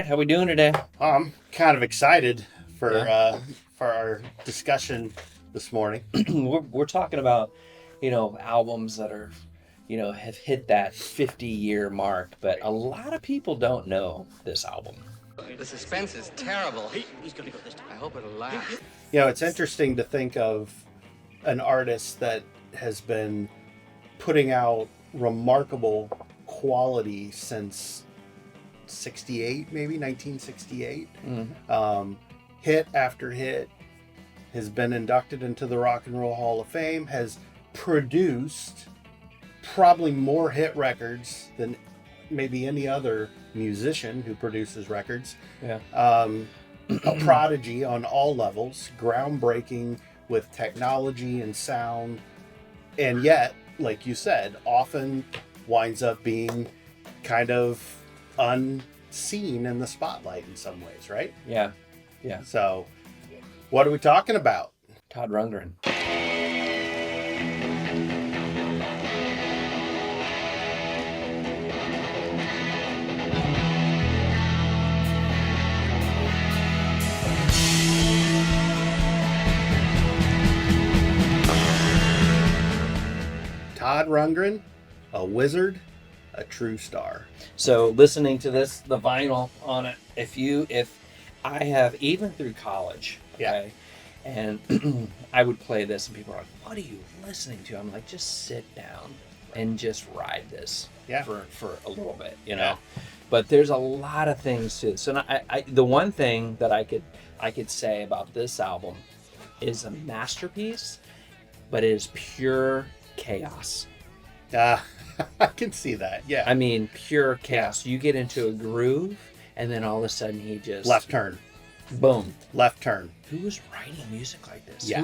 how we doing today? I'm kind of excited for our discussion this morning. we're talking about, albums that are, have hit that 50-year mark, but a lot of people don't know this album. The suspense is terrible. He's gonna go this time. I hope it'll last. It's interesting to think of an artist that has been putting out remarkable quality since 68, maybe 1968. Hit after hit, has been inducted into the Rock and Roll Hall of Fame, has produced probably more hit records than maybe any other musician who produces records. A prodigy on all levels, groundbreaking with technology and sound, and yet, like you said, often winds up being kind of unseen in the spotlight in some ways, right? Yeah. So, what are we talking about? Todd Rundgren. Todd Rundgren, a wizard, a true star. So listening to this, the vinyl on it, if I have, even through college, okay, and I would play this and people are like, what are you listening to? I'm like, just sit down and just ride this for a little bit, But there's a lot of things to this. And I the one thing that I could say about this album is a masterpiece, but it is pure chaos. I can see that. Yeah. I mean, pure chaos. You get into a groove, and then all of a sudden he just left turn, boom, left turn. Who was writing music like this? Yeah.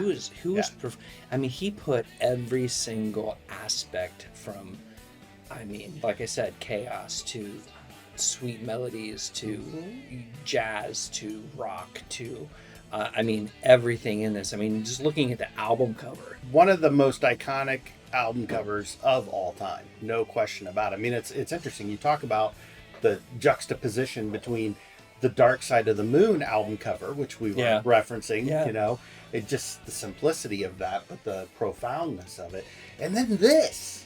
I mean, he put every single aspect from, like I said, chaos to sweet melodies to jazz to rock to. Everything in this. Just looking at the album cover. One of the most iconic album covers of all time. No question about it. It's interesting. You talk about the juxtaposition between the Dark Side of the Moon album cover, which we were referencing, it just the simplicity of that, but the profoundness of it. And then this.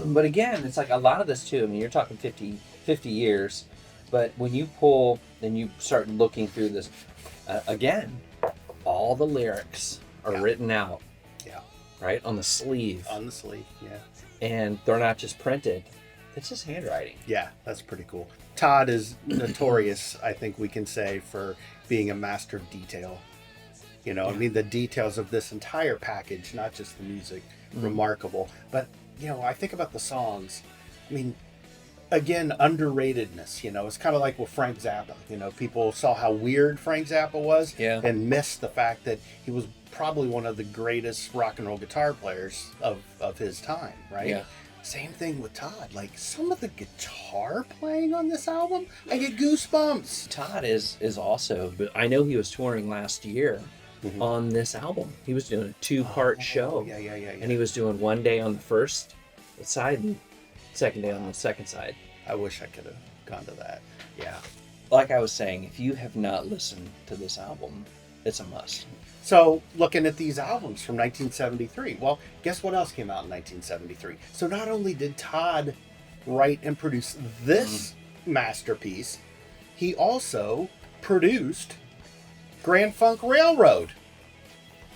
But again, it's like a lot of this too. You're talking 50 years, but when you pull and you start looking through this, again, all the lyrics are written out. Yeah. Right? On the sleeve. Yeah. And they're not just printed. It's just handwriting. Yeah, that's pretty cool. Todd is notorious, I think we can say, for being a master of detail. The details of this entire package, not just the music, remarkable. But, I think about the songs. Again, underratedness, it's kind of like with Frank Zappa. People saw how weird Frank Zappa was and missed the fact that he was probably one of the greatest rock and roll guitar players of his time, right? Yeah. Same thing with Todd. Like, some of the guitar playing on this album, I get goosebumps. Todd is also, but I know he was touring last year on this album. He was doing a 2-part show. Yeah. And he was doing one day on the first side and second day on the second side. I wish I could have gone to that. Yeah. Like I was saying, if you have not listened to this album, it's a must. So, looking at these albums from 1973, well, guess what else came out in 1973? So not only did Todd write and produce this masterpiece, he also produced Grand Funk Railroad.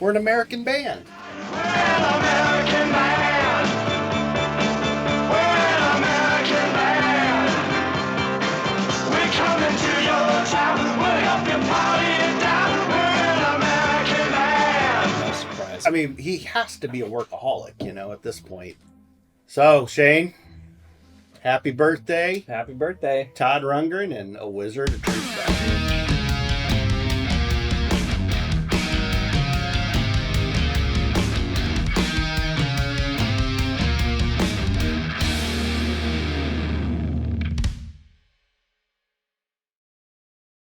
We're an American band. We're an American band. We're an American band. We're coming to your town. We'll help you party it down. He has to be a workaholic, at this point. So, Shane, happy birthday. Happy birthday. Todd Rundgren and a wizard, a true star.